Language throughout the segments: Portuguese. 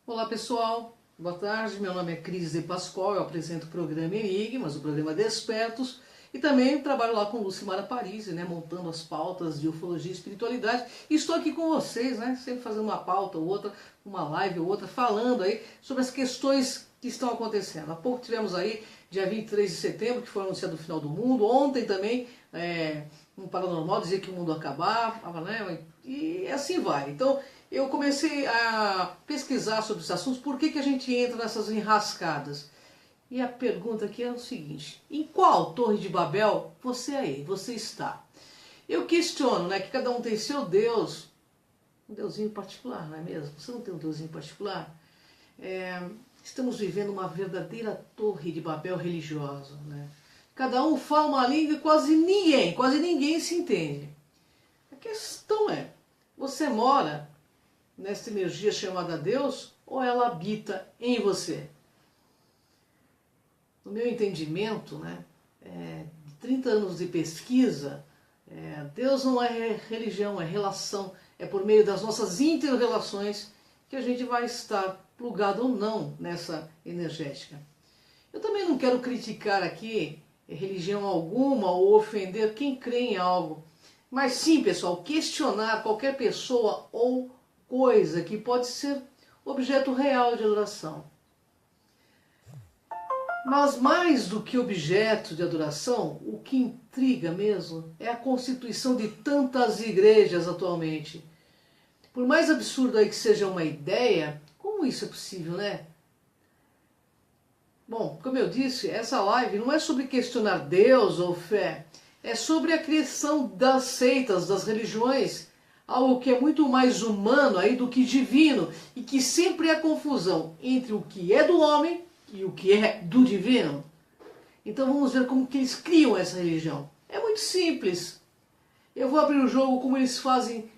Olá pessoal, boa tarde, meu nome é Cris de Pascoal, eu apresento o programa Enigmas, o programa Despertos, e também trabalho lá com Lucimara Parisi, montando as pautas de ufologia e espiritualidade, e estou aqui com vocês, sempre fazendo uma pauta ou outra, uma live ou outra, falando aí sobre as questões que estão acontecendo. Há pouco tivemos aí, dia 23 de setembro, que foi anunciado o final do mundo, ontem também, um paranormal dizia que o mundo acabava, e assim vai. Então, eu comecei a pesquisar sobre esses assuntos, por que a gente entra nessas enrascadas? E a pergunta aqui é o seguinte: em qual torre de Babel você está? Eu questiono, que cada um tem seu Deus, um deusinho particular, não é mesmo? Você não tem um deusinho particular? Estamos vivendo uma verdadeira torre de Babel religiosa, Cada um fala uma língua e quase ninguém se entende. A questão é, você mora nessa energia chamada Deus, ou ela habita em você? No meu entendimento, de 30 anos de pesquisa, Deus não é religião, é relação, é por meio das nossas inter-relações que a gente vai estar plugado ou não nessa energética. Eu também não quero criticar aqui religião alguma ou ofender quem crê em algo, mas sim, pessoal, questionar qualquer pessoa ou coisa que pode ser objeto real de adoração. Mas mais do que objeto de adoração, o que intriga mesmo é a constituição de tantas igrejas atualmente. Por mais absurdo aí que seja uma ideia, como isso é possível, Bom, como eu disse, essa live não é sobre questionar Deus ou fé, é sobre a criação das seitas, das religiões, algo que é muito mais humano aí do que divino, e que sempre é confusão entre o que é do homem e o que é do divino. Então vamos ver como que eles criam essa religião. É muito simples. Eu vou abrir o jogo como eles fazem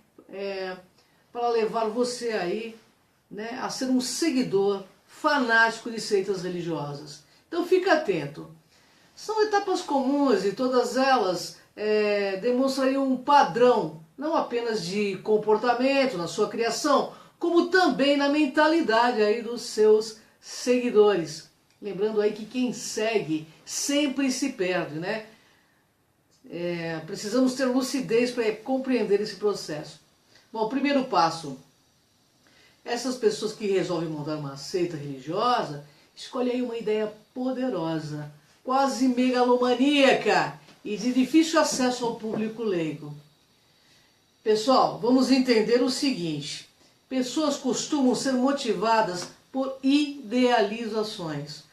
para levar você aí a ser um seguidor fanático de seitas religiosas. Então fica atento. São etapas comuns e todas elas demonstrariam um padrão, não apenas de comportamento na sua criação, como também na mentalidade aí dos seus seguidores. Lembrando aí que quem segue sempre se perde, precisamos ter lucidez para compreender esse processo. Bom, o primeiro passo: essas pessoas que resolvem montar uma seita religiosa, escolhem aí uma ideia poderosa, quase megalomaníaca e de difícil acesso ao público leigo. Pessoal, vamos entender o seguinte: pessoas costumam ser motivadas por idealizações.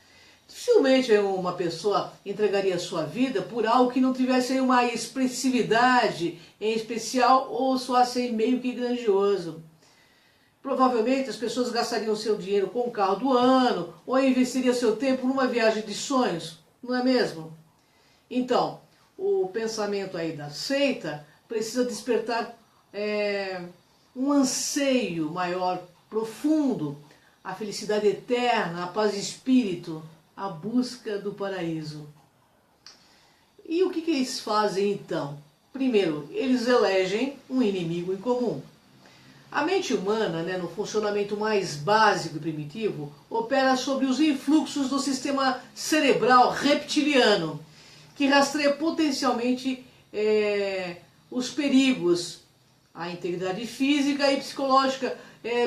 Dificilmente uma pessoa entregaria sua vida por algo que não tivesse uma expressividade em especial ou soasse meio que grandioso. Provavelmente as pessoas gastariam seu dinheiro com o carro do ano ou investiriam seu tempo numa viagem de sonhos, não é mesmo? Então, o pensamento aí da seita precisa despertar um anseio maior, profundo, a felicidade eterna, a paz de espírito, a busca do paraíso. E o que eles fazem então? Primeiro, eles elegem um inimigo em comum. A mente humana, no funcionamento mais básico e primitivo, opera sobre os influxos do sistema cerebral reptiliano, que rastreia potencialmente os perigos, a integridade física e psicológica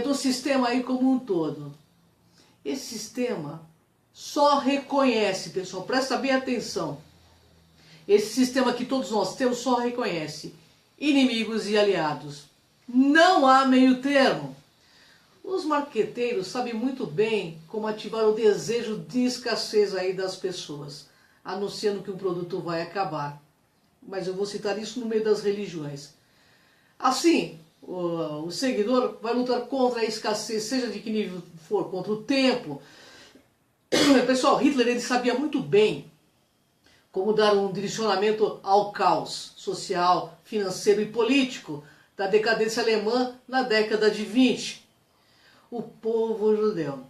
do sistema aí como um todo. Esse sistema só reconhece, pessoal, presta bem atenção, esse sistema que todos nós temos só reconhece inimigos e aliados. Não há meio termo. Os marqueteiros sabem muito bem como ativar o desejo de escassez aí das pessoas, anunciando que um produto vai acabar. Mas eu vou citar isso no meio das religiões. Assim, o seguidor vai lutar contra a escassez, seja de que nível for, contra o tempo. Pessoal, Hitler ele sabia muito bem como dar um direcionamento ao caos social, financeiro e político da decadência alemã na década de 20. O povo judeu.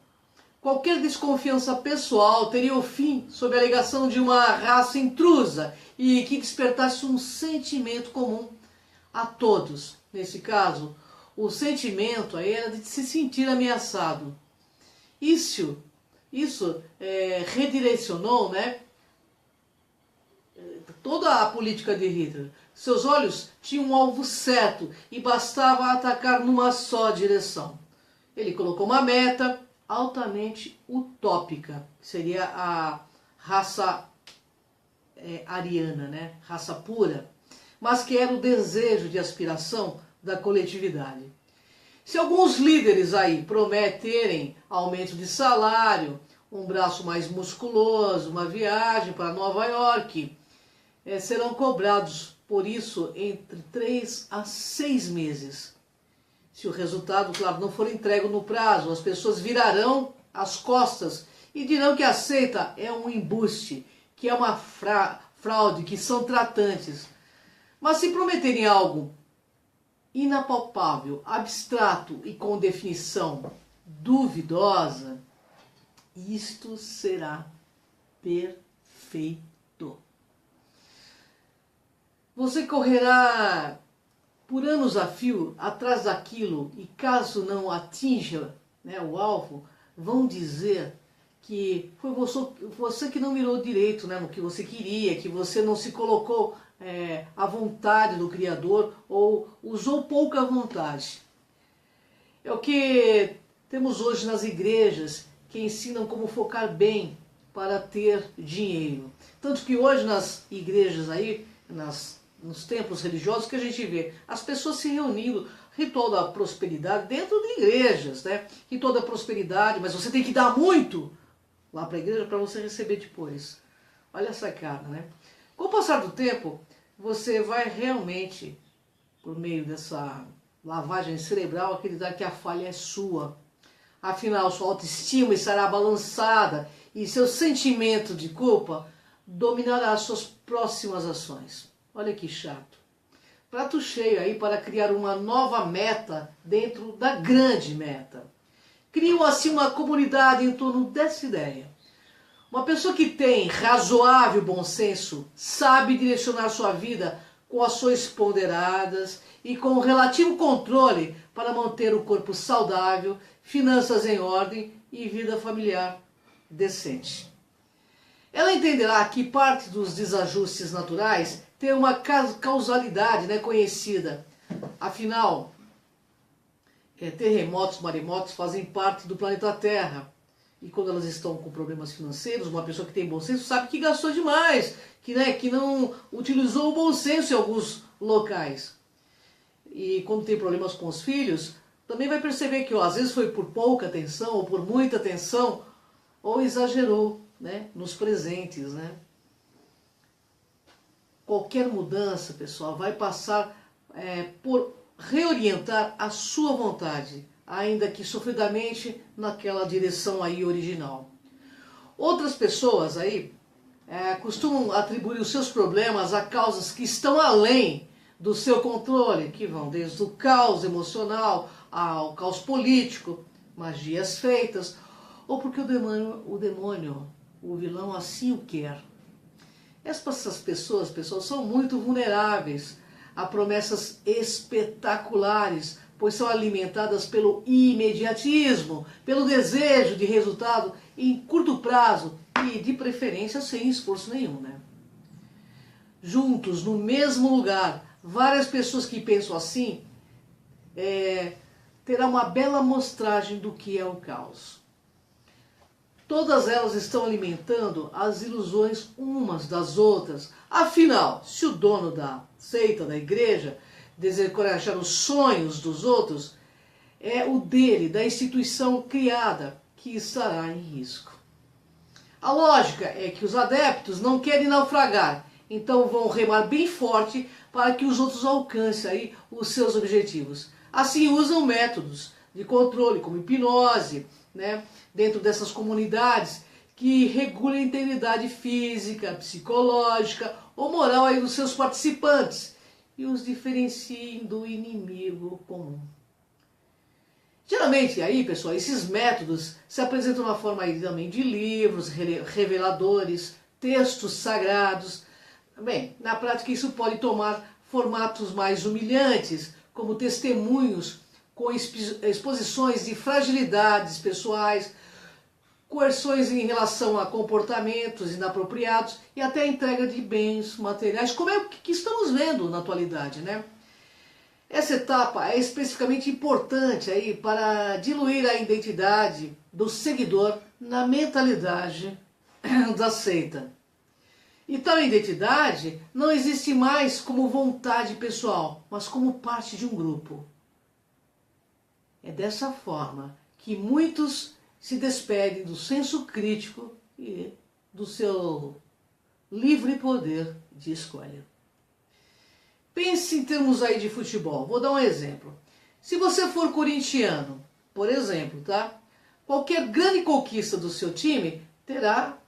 Qualquer desconfiança pessoal teria o fim sob a alegação de uma raça intrusa e que despertasse um sentimento comum a todos. Nesse caso, o sentimento aí era de se sentir ameaçado. Isso redirecionou, né, toda a política de Hitler. Seus olhos tinham um alvo certo e bastava atacar numa só direção. Ele colocou uma meta altamente utópica, que seria a raça ariana, né? Raça pura, mas que era o desejo de aspiração da coletividade. Se alguns líderes aí prometerem aumento de salário, um braço mais musculoso, uma viagem para Nova York, serão cobrados por isso entre 3 a 6 meses. Se o resultado, claro, não for entregue no prazo, as pessoas virarão as costas e dirão que a seita é um embuste, que é uma fraude, que são tratantes. Mas se prometerem algo inapalpável, abstrato e com definição duvidosa, isto será perfeito. Você correrá por anos a fio atrás daquilo e caso não atinja, né, o alvo, vão dizer que foi você que não mirou direito, né, no que você queria, que você não se colocou à vontade do Criador ou usou pouca vontade. É o que temos hoje nas igrejas que ensinam como focar bem para ter dinheiro. Tanto que hoje nas igrejas aí, nos templos religiosos, que a gente vê as pessoas se reunindo, ritual da prosperidade dentro de igrejas, né? Ritual da prosperidade, mas você tem que dar muito lá para a igreja para você receber depois. Olha essa cara, né? Com o passar do tempo, você vai realmente, por meio dessa lavagem cerebral, acreditar que a falha é sua. Afinal, sua autoestima estará balançada e seu sentimento de culpa dominará as suas próximas ações. Olha que chato. Prato cheio aí para criar uma nova meta dentro da grande meta. Criam assim uma comunidade em torno dessa ideia. Uma pessoa que tem razoável bom senso sabe direcionar sua vida com ações ponderadas e com relativo controle para manter o corpo saudável, finanças em ordem e vida familiar decente. Ela entenderá que parte dos desajustes naturais tem uma causalidade, né, conhecida. Afinal, terremotos, maremotos fazem parte do planeta Terra. E quando elas estão com problemas financeiros, uma pessoa que tem bom senso sabe que gastou demais, que não utilizou o bom senso em alguns locais. E quando tem problemas com os filhos, também vai perceber que às vezes foi por pouca atenção ou por muita atenção, ou exagerou, né, nos presentes, né? Qualquer mudança, pessoal, vai passar por reorientar a sua vontade, ainda que sofridamente naquela direção aí original. Outras pessoas aí costumam atribuir os seus problemas a causas que estão além do seu controle, que vão desde o caos emocional ao caos político, magias feitas, ou porque o demônio, o vilão assim o quer. Essas pessoas, pessoal, são muito vulneráveis a promessas espetaculares, pois são alimentadas pelo imediatismo, pelo desejo de resultado em curto prazo e, de preferência, sem esforço nenhum, né? Juntos, no mesmo lugar, várias pessoas que pensam assim terá uma bela amostragem do que é o caos. Todas elas estão alimentando as ilusões umas das outras. Afinal, se o dono da seita, da igreja, desencorajar os sonhos dos outros, é o dele, da instituição criada, que estará em risco. A lógica é que os adeptos não querem naufragar, então vão remar bem forte para que os outros alcancem aí os seus objetivos. Assim usam métodos de controle, como hipnose, né, dentro dessas comunidades, que regulam a integridade física, psicológica ou moral aí dos seus participantes e os diferenciem do inimigo comum. Geralmente aí, pessoal, esses métodos se apresentam na forma aí também de livros reveladores, textos sagrados. Bem, na prática isso pode tomar formatos mais humilhantes, como testemunhos com exposições de fragilidades pessoais, coerções em relação a comportamentos inapropriados e até a entrega de bens materiais, como é o que estamos vendo na atualidade, né? Essa etapa é especificamente importante aí para diluir a identidade do seguidor na mentalidade da seita. E tal identidade não existe mais como vontade pessoal, mas como parte de um grupo. É dessa forma que muitos se despedem do senso crítico e do seu livre poder de escolha. Pense em termos aí de futebol. Vou dar um exemplo. Se você for corintiano, por exemplo, tá? Qualquer grande conquista do seu time será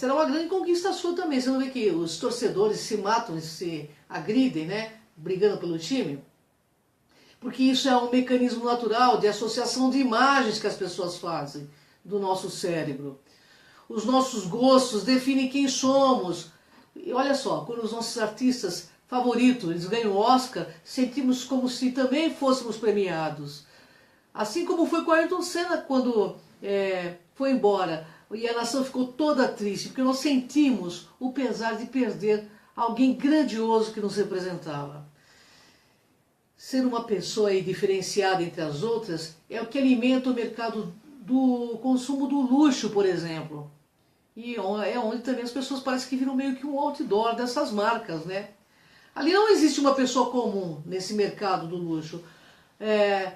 uma grande conquista sua também. Você não vê que os torcedores se matam e se agridem, né? Brigando pelo time? Porque isso é um mecanismo natural de associação de imagens que as pessoas fazem do nosso cérebro. Os nossos gostos definem quem somos. E olha só, quando os nossos artistas favoritos eles ganham o Oscar, sentimos como se também fôssemos premiados. Assim como foi com Ayrton Senna quando foi embora. E a nação ficou toda triste, porque nós sentimos o pesar de perder alguém grandioso que nos representava. Ser uma pessoa aí diferenciada entre as outras é o que alimenta o mercado do consumo do luxo, por exemplo. E é onde também as pessoas parecem que viram meio que um outdoor dessas marcas, né? Ali não existe uma pessoa comum nesse mercado do luxo.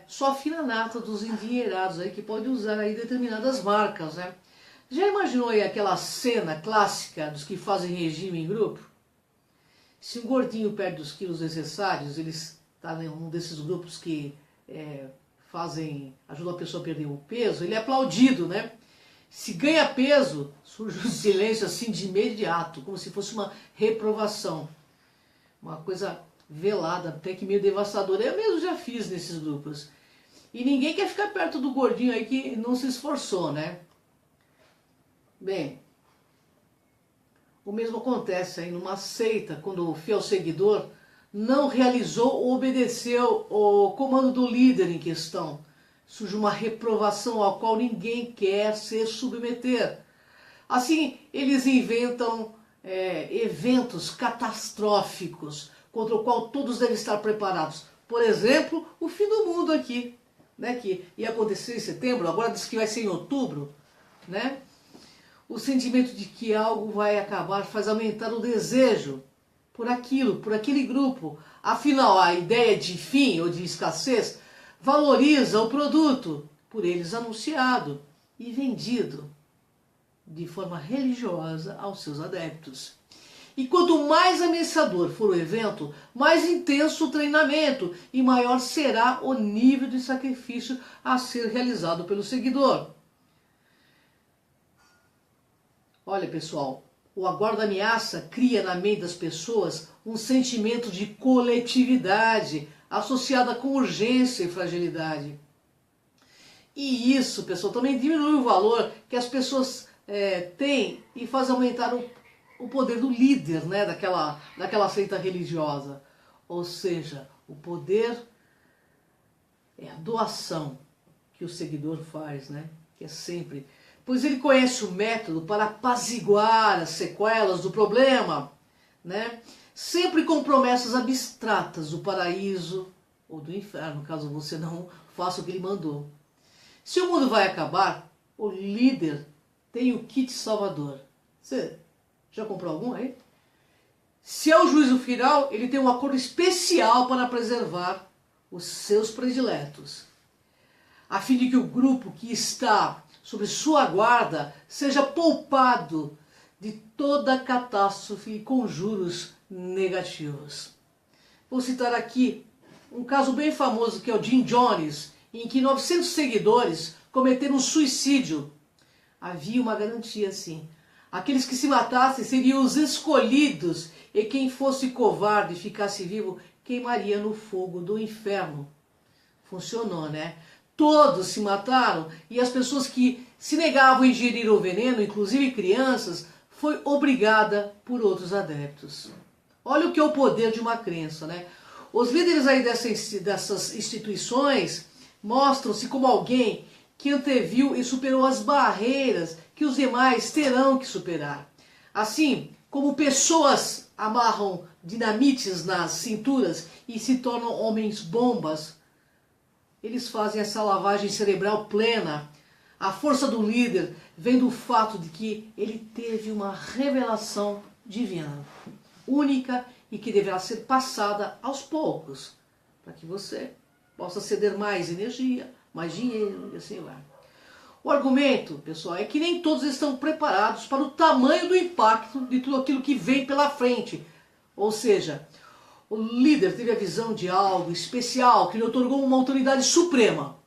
Só a fina nata dos endinheirados aí que pode usar aí determinadas marcas, né? Já imaginou aí aquela cena clássica dos que fazem regime em grupo? Se um gordinho perde os quilos necessários, ele está em um desses grupos que ajudam a pessoa a perder o peso, ele é aplaudido, né? Se ganha peso, surge um silêncio assim de imediato, como se fosse uma reprovação. Uma coisa velada, até que meio devastadora. Eu mesmo já fiz nesses grupos. E ninguém quer ficar perto do gordinho aí que não se esforçou, né? Bem, o mesmo acontece aí numa seita, quando o fiel seguidor não realizou ou obedeceu o comando do líder em questão. Surge uma reprovação ao qual ninguém quer se submeter. Assim, eles inventam eventos catastróficos contra o qual todos devem estar preparados. Por exemplo, o fim do mundo aqui, né, que ia acontecer em setembro, agora diz que vai ser em outubro, né? O sentimento de que algo vai acabar faz aumentar o desejo por aquilo, por aquele grupo. Afinal, a ideia de fim ou de escassez valoriza o produto por eles anunciado e vendido de forma religiosa aos seus adeptos. E quanto mais ameaçador for o evento, mais intenso o treinamento e maior será o nível de sacrifício a ser realizado pelo seguidor. Olha, pessoal, o aguardo da ameaça cria na mente das pessoas um sentimento de coletividade associada com urgência e fragilidade. E isso, pessoal, também diminui o valor que as pessoas têm e faz aumentar o poder do líder, né, daquela seita religiosa. Ou seja, o poder é a doação que o seguidor faz, né, que é sempre... Pois ele conhece o método para apaziguar as sequelas do problema, né? Sempre com promessas abstratas do paraíso ou do inferno, caso você não faça o que ele mandou. Se o mundo vai acabar, o líder tem o kit salvador. Você já comprou algum aí? Se é o juízo final, ele tem um acordo especial para preservar os seus prediletos, a fim de que o grupo que está sob sua guarda seja poupado de toda catástrofe e conjuros negativos. Vou citar aqui um caso bem famoso que é o Jim Jones, em que 900 seguidores cometeram suicídio. Havia uma garantia assim. Aqueles que se matassem seriam os escolhidos e quem fosse covarde e ficasse vivo queimaria no fogo do inferno. Funcionou, né? Todos se mataram e as pessoas que se negavam a ingerir o veneno, inclusive crianças, foi obrigada por outros adeptos. Olha o que é o poder de uma crença, né? Os líderes aí dessas instituições mostram-se como alguém que anteviu e superou as barreiras que os demais terão que superar. Assim como pessoas amarram dinamites nas cinturas e se tornam homens-bombas, eles fazem essa lavagem cerebral plena. A força do líder vem do fato de que ele teve uma revelação divina, única e que deverá ser passada aos poucos, para que você possa ceder mais energia, mais dinheiro e assim vai. O argumento, pessoal, é que nem todos estão preparados para o tamanho do impacto de tudo aquilo que vem pela frente. Ou seja, o líder teve a visão de algo especial que lhe otorgou uma autoridade suprema.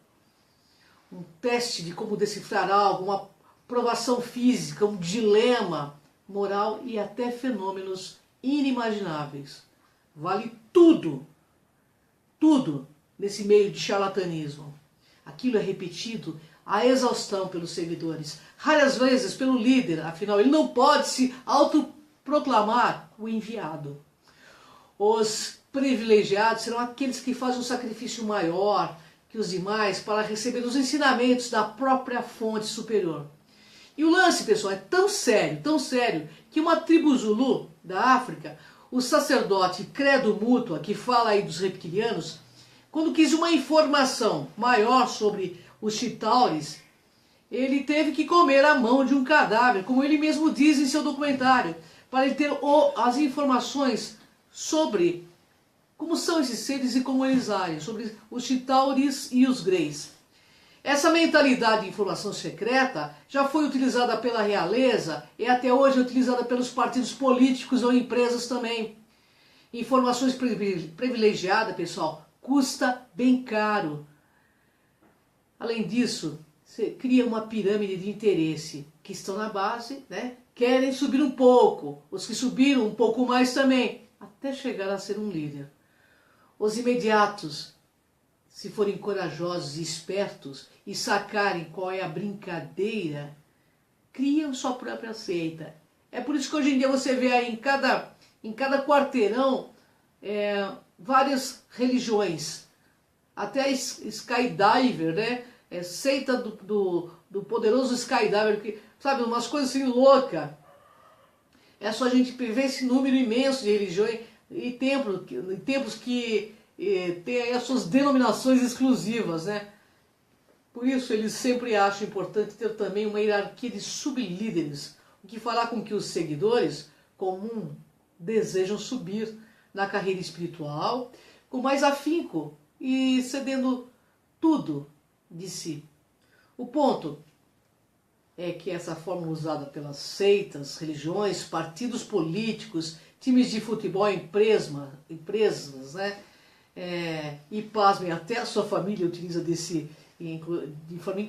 Um teste de como decifrar algo, uma provação física, um dilema moral e até fenômenos inimagináveis. Vale tudo, tudo nesse meio de charlatanismo. Aquilo é repetido a exaustão pelos seguidores, raras vezes pelo líder, afinal ele não pode se autoproclamar o enviado. Os privilegiados serão aqueles que fazem um sacrifício maior que os demais para receber os ensinamentos da própria fonte superior. E o lance, pessoal, é tão sério, que uma tribo Zulu da África, o sacerdote Credo Mútua, que fala aí dos reptilianos, quando quis uma informação maior sobre os chitauris, ele teve que comer a mão de um cadáver, como ele mesmo diz em seu documentário, para ele ter as informações sobre como são esses seres e como eles agem, sobre os chitauris e os greys. Essa mentalidade de informação secreta já foi utilizada pela realeza e até hoje é utilizada pelos partidos políticos ou empresas também. Informações privilegiadas, pessoal, custa bem caro. Além disso, você cria uma pirâmide de interesse que estão na base, né? Querem subir um pouco, os que subiram um pouco mais também, até chegar a ser um líder. Os imediatos, se forem corajosos e espertos e sacarem qual é a brincadeira, criam sua própria seita. É por isso que hoje em dia você vê aí em cada quarteirão várias religiões. Até Skydiver, né? Seita do poderoso Skydiver, que, sabe, umas coisas assim loucas. É só a gente ver esse número imenso de religiões e templos que têm aí as suas denominações exclusivas, né? Por isso eles sempre acham importante ter também uma hierarquia de sublíderes, o que fará com que os seguidores comum desejam subir na carreira espiritual com mais afinco e cedendo tudo de si. O ponto é que essa forma usada pelas seitas, religiões, partidos políticos, times de futebol, empresas, né? E pasmem, até a sua família utiliza de forma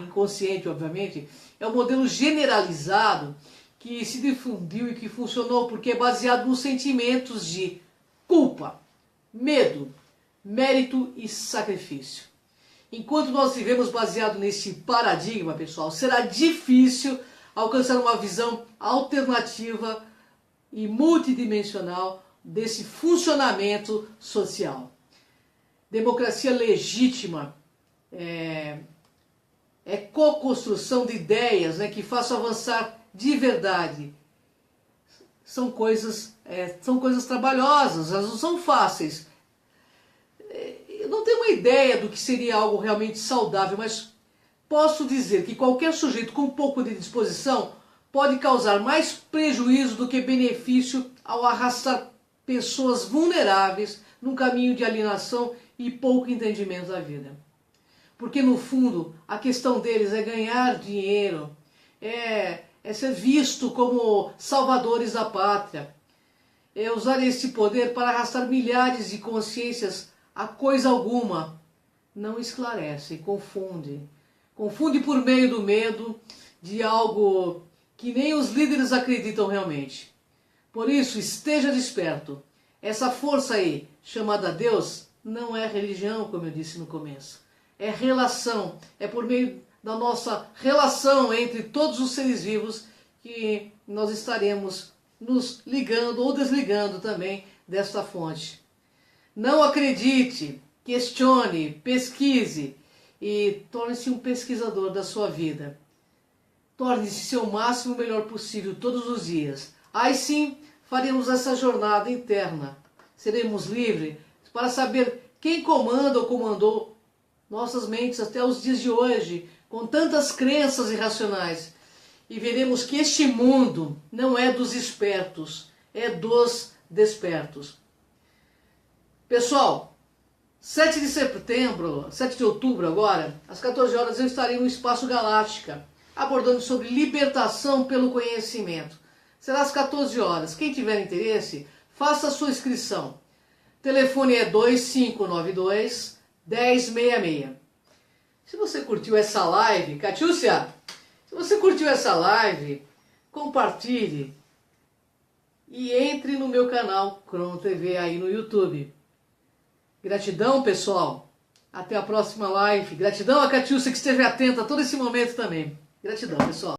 inconsciente, obviamente, é um modelo generalizado que se difundiu e que funcionou porque é baseado nos sentimentos de culpa, medo, mérito e sacrifício. Enquanto nós vivemos baseado nesse paradigma, pessoal, será difícil alcançar uma visão alternativa e multidimensional desse funcionamento social. Democracia legítima é co-construção de ideias, né, que façam avançar de verdade. São coisas trabalhosas, elas não são fáceis. Eu não tenho uma ideia do que seria algo realmente saudável, mas posso dizer que qualquer sujeito com um pouco de disposição pode causar mais prejuízo do que benefício ao arrastar pessoas vulneráveis num caminho de alienação e pouco entendimento da vida. Porque no fundo a questão deles é ganhar dinheiro, é ser visto como salvadores da pátria, é usar esse poder para arrastar milhares de consciências a coisa alguma. Não esclarece, confunde. Confunde por meio do medo de algo que nem os líderes acreditam realmente. Por isso, esteja desperto. Essa força aí, chamada Deus, não é religião, como eu disse no começo. É relação, é por meio da nossa relação entre todos os seres vivos que nós estaremos nos ligando ou desligando também desta fonte. Não acredite, questione, pesquise e torne-se um pesquisador da sua vida. Torne-se seu máximo melhor possível todos os dias. Aí sim, faremos essa jornada interna. Seremos livres para saber quem comanda ou comandou nossas mentes até os dias de hoje, com tantas crenças irracionais. E veremos que este mundo não é dos espertos, é dos despertos. Pessoal, 7 de outubro agora, às 14 horas eu estarei no Espaço Galáctica, abordando sobre libertação pelo conhecimento. Será às 14 horas. Quem tiver interesse, faça a sua inscrição. Telefone é 2592-1066. Se você curtiu essa live, Catiúcia, se você curtiu essa live, compartilhe e entre no meu canal Cron TV aí no YouTube. Gratidão, pessoal. Até a próxima live. Gratidão a Catiúcia que esteve atenta a todo esse momento também. Gratidão, pessoal.